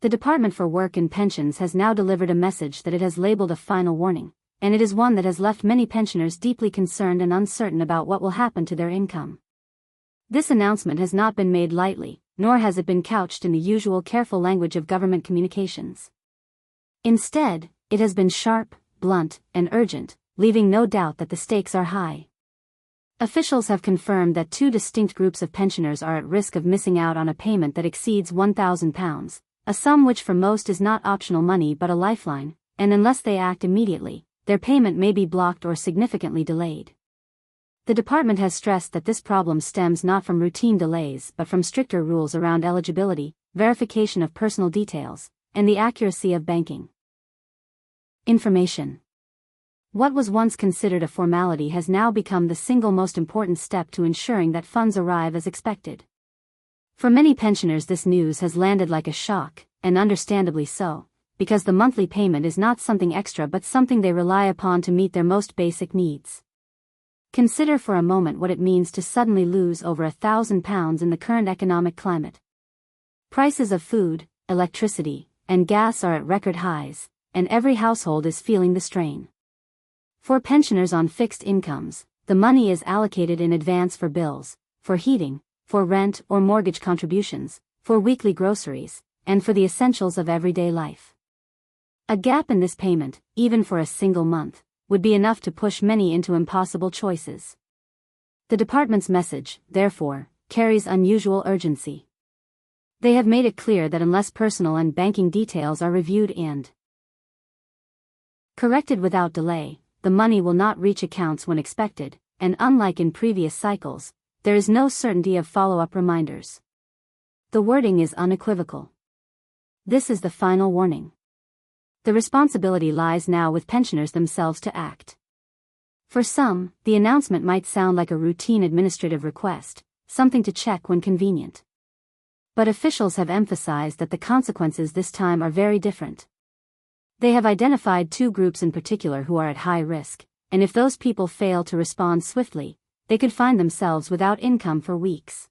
The Department for Work and Pensions has now delivered a message that it has labeled a final warning, and it is one that has left many pensioners deeply concerned and uncertain about what will happen to their income. This announcement has not been made lightly, nor has it been couched in the usual careful language of government communications. Instead, it has been sharp, blunt, and urgent, leaving no doubt that the stakes are high. Officials have confirmed that two distinct groups of pensioners are at risk of missing out on a payment that exceeds £1,000, a sum which for most is not optional money but a lifeline, and unless they act immediately, their payment may be blocked or significantly delayed. The department has stressed that this problem stems not from routine delays but from stricter rules around eligibility, verification of personal details, and the accuracy of banking information. What was once considered a formality has now become the single most important step to ensuring that funds arrive as expected. For many pensioners, this news has landed like a shock, and understandably so, because the monthly payment is not something extra but something they rely upon to meet their most basic needs. Consider for a moment what it means to suddenly lose over £1,000 in the current economic climate. Prices of food, electricity, and gas are at record highs, and every household is feeling the strain. For pensioners on fixed incomes, the money is allocated in advance for bills, for heating, for rent or mortgage contributions, for weekly groceries, and for the essentials of everyday life. A gap in this payment, even for a single month, would be enough to push many into impossible choices. The department's message, therefore, carries unusual urgency. They have made it clear that unless personal and banking details are reviewed and corrected without delay, the money will not reach accounts when expected, and unlike in previous cycles, there is no certainty of follow-up reminders. The wording is unequivocal. This is the final warning. The responsibility lies now with pensioners themselves to act. For some, the announcement might sound like a routine administrative request, something to check when convenient. But officials have emphasized that the consequences this time are very different. They have identified two groups in particular who are at high risk, and if those people fail to respond swiftly, they could find themselves without income for weeks.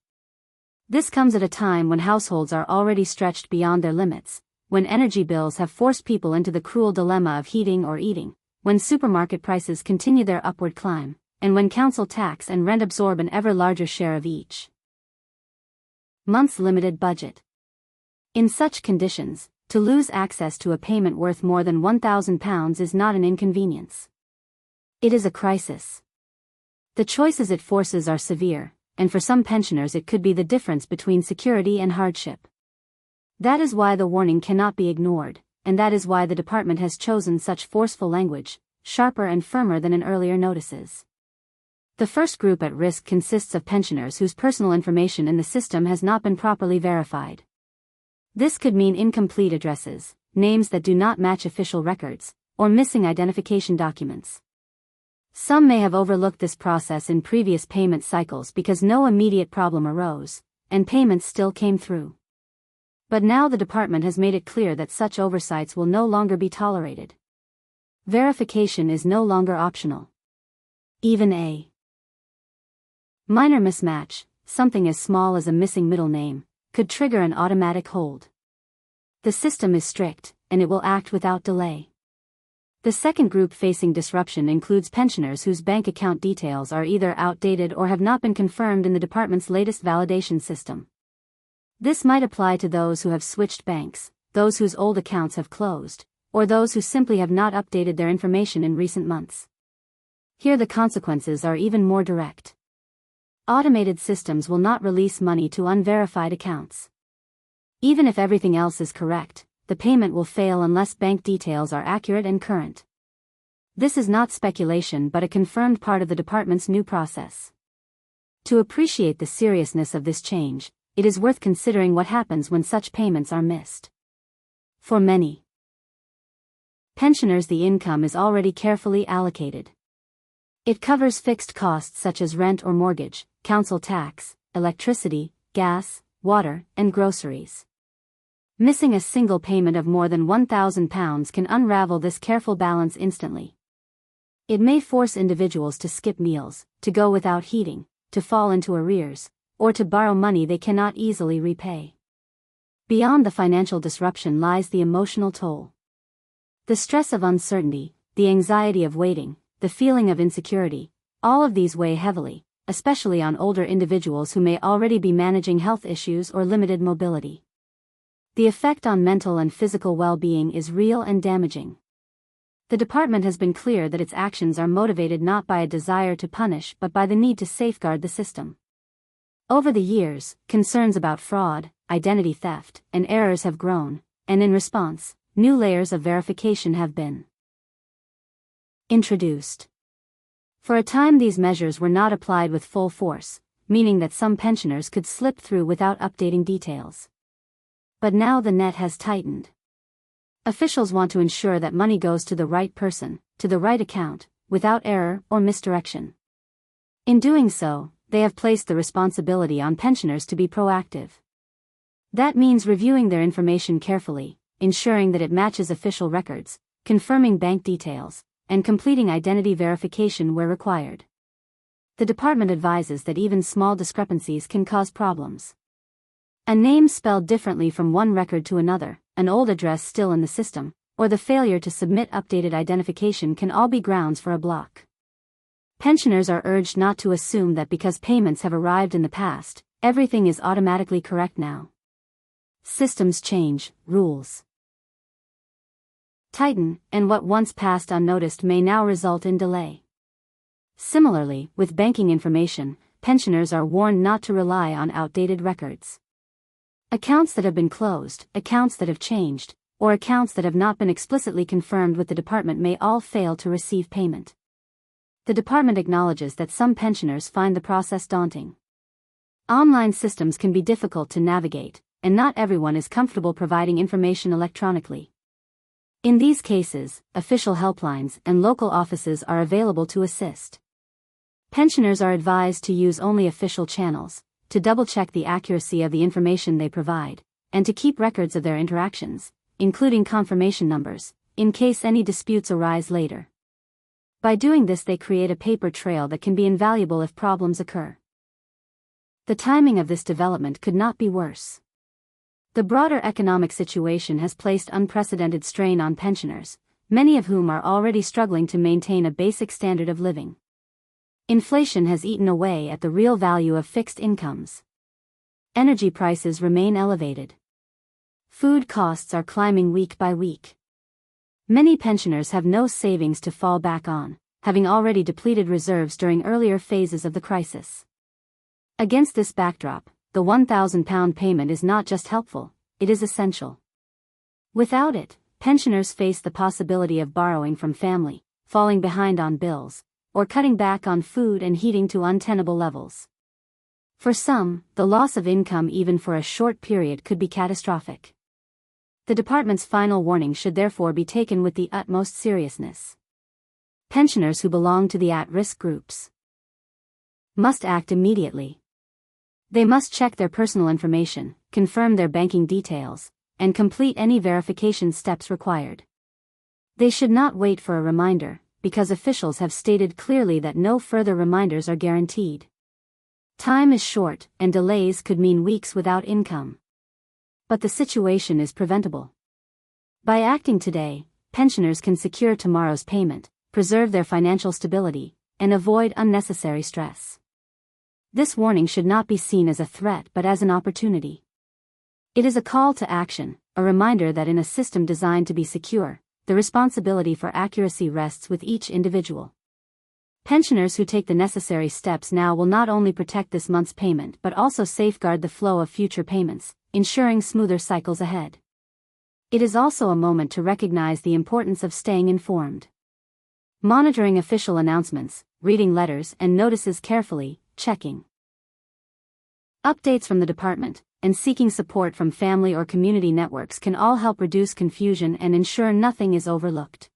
This comes at a time when households are already stretched beyond their limits, when energy bills have forced people into the cruel dilemma of heating or eating, when supermarket prices continue their upward climb, and when council tax and rent absorb an ever larger share of each month's limited budget. In such conditions, to lose access to a payment worth more than £1,000 is not an inconvenience. It is a crisis. The choices it forces are severe, and for some pensioners it could be the difference between security and hardship. That is why the warning cannot be ignored, and that is why the department has chosen such forceful language, sharper and firmer than in earlier notices. The first group at risk consists of pensioners whose personal information in the system has not been properly verified. This could mean incomplete addresses, names that do not match official records, or missing identification documents. Some may have overlooked this process in previous payment cycles because no immediate problem arose, and payments still came through. But now the department has made it clear that such oversights will no longer be tolerated. Verification is no longer optional. Even a minor mismatch, something as small as a missing middle name, could trigger an automatic hold. The system is strict, and it will act without delay. The second group facing disruption includes pensioners whose bank account details are either outdated or have not been confirmed in the department's latest validation system. This might apply to those who have switched banks, those whose old accounts have closed, or those who simply have not updated their information in recent months. Here the consequences are even more direct. Automated systems will not release money to unverified accounts. Even if everything else is correct, the payment will fail unless bank details are accurate and current. This is not speculation but a confirmed part of the department's new process. To appreciate the seriousness of this change, it is worth considering what happens when such payments are missed. For many pensioners, the income is already carefully allocated. It covers fixed costs such as rent or mortgage, council tax, electricity, gas, water, and groceries. Missing a single payment of more than £1,000 can unravel this careful balance instantly. It may force individuals to skip meals, to go without heating, to fall into arrears, or to borrow money they cannot easily repay. Beyond the financial disruption lies the emotional toll. The stress of uncertainty, the anxiety of waiting, the feeling of insecurity, all of these weigh heavily, especially on older individuals who may already be managing health issues or limited mobility. The effect on mental and physical well-being is real and damaging. The department has been clear that its actions are motivated not by a desire to punish but by the need to safeguard the system. Over the years, concerns about fraud, identity theft, and errors have grown, and in response, new layers of verification have been introduced. For a time these measures were not applied with full force, meaning that some pensioners could slip through without updating details. But now the net has tightened. Officials want to ensure that money goes to the right person, to the right account, without error or misdirection. In doing so, they have placed the responsibility on pensioners to be proactive. That means reviewing their information carefully, ensuring that it matches official records, confirming bank details, and completing identity verification where required. The department advises that even small discrepancies can cause problems. A name spelled differently from one record to another, an old address still in the system, or the failure to submit updated identification can all be grounds for a block. Pensioners are urged not to assume that because payments have arrived in the past, everything is automatically correct now. Systems change, rules tighten, and what once passed unnoticed may now result in delay. Similarly, with banking information, pensioners are warned not to rely on outdated records. Accounts that have been closed, accounts that have changed, or accounts that have not been explicitly confirmed with the department may all fail to receive payment. The department acknowledges that some pensioners find the process daunting. Online systems can be difficult to navigate, and not everyone is comfortable providing information electronically. In these cases, official helplines and local offices are available to assist. Pensioners are advised to use only official channels, to double-check the accuracy of the information they provide, and to keep records of their interactions, including confirmation numbers, in case any disputes arise later. By doing this they create a paper trail that can be invaluable if problems occur. The timing of this development could not be worse. The broader economic situation has placed unprecedented strain on pensioners, many of whom are already struggling to maintain a basic standard of living. Inflation has eaten away at the real value of fixed incomes. Energy prices remain elevated. Food costs are climbing week by week. Many pensioners have no savings to fall back on, having already depleted reserves during earlier phases of the crisis. Against this backdrop, the £1,000 payment is not just helpful, it is essential. Without it, pensioners face the possibility of borrowing from family, falling behind on bills, or cutting back on food and heating to untenable levels. For some, the loss of income even for a short period could be catastrophic. The department's final warning should therefore be taken with the utmost seriousness. Pensioners who belong to the at-risk groups must act immediately. They must check their personal information, confirm their banking details, and complete any verification steps required. They should not wait for a reminder, because officials have stated clearly that no further reminders are guaranteed. Time is short, and delays could mean weeks without income. But the situation is preventable. By acting today, pensioners can secure tomorrow's payment, preserve their financial stability, and avoid unnecessary stress. This warning should not be seen as a threat but as an opportunity. It is a call to action, a reminder that in a system designed to be secure, the responsibility for accuracy rests with each individual. Pensioners who take the necessary steps now will not only protect this month's payment but also safeguard the flow of future payments, ensuring smoother cycles ahead. It is also a moment to recognize the importance of staying informed. Monitoring official announcements, reading letters and notices carefully, checking updates from the department, and seeking support from family or community networks can all help reduce confusion and ensure nothing is overlooked.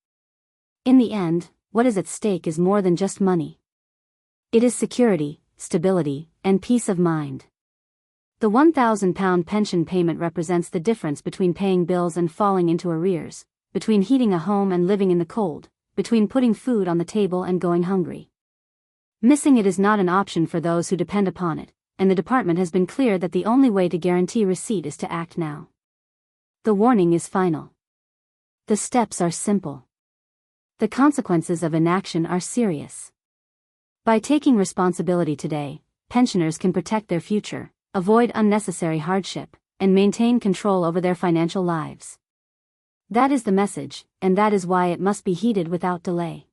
In the end, what is at stake is more than just money. It is security, stability, and peace of mind. The £1,000 pension payment represents the difference between paying bills and falling into arrears, between heating a home and living in the cold, between putting food on the table and going hungry. Missing it is not an option for those who depend upon it, and the department has been clear that the only way to guarantee receipt is to act now. The warning is final. The steps are simple. The consequences of inaction are serious. By taking responsibility today, pensioners can protect their future, avoid unnecessary hardship, and maintain control over their financial lives. That is the message, and that is why it must be heeded without delay.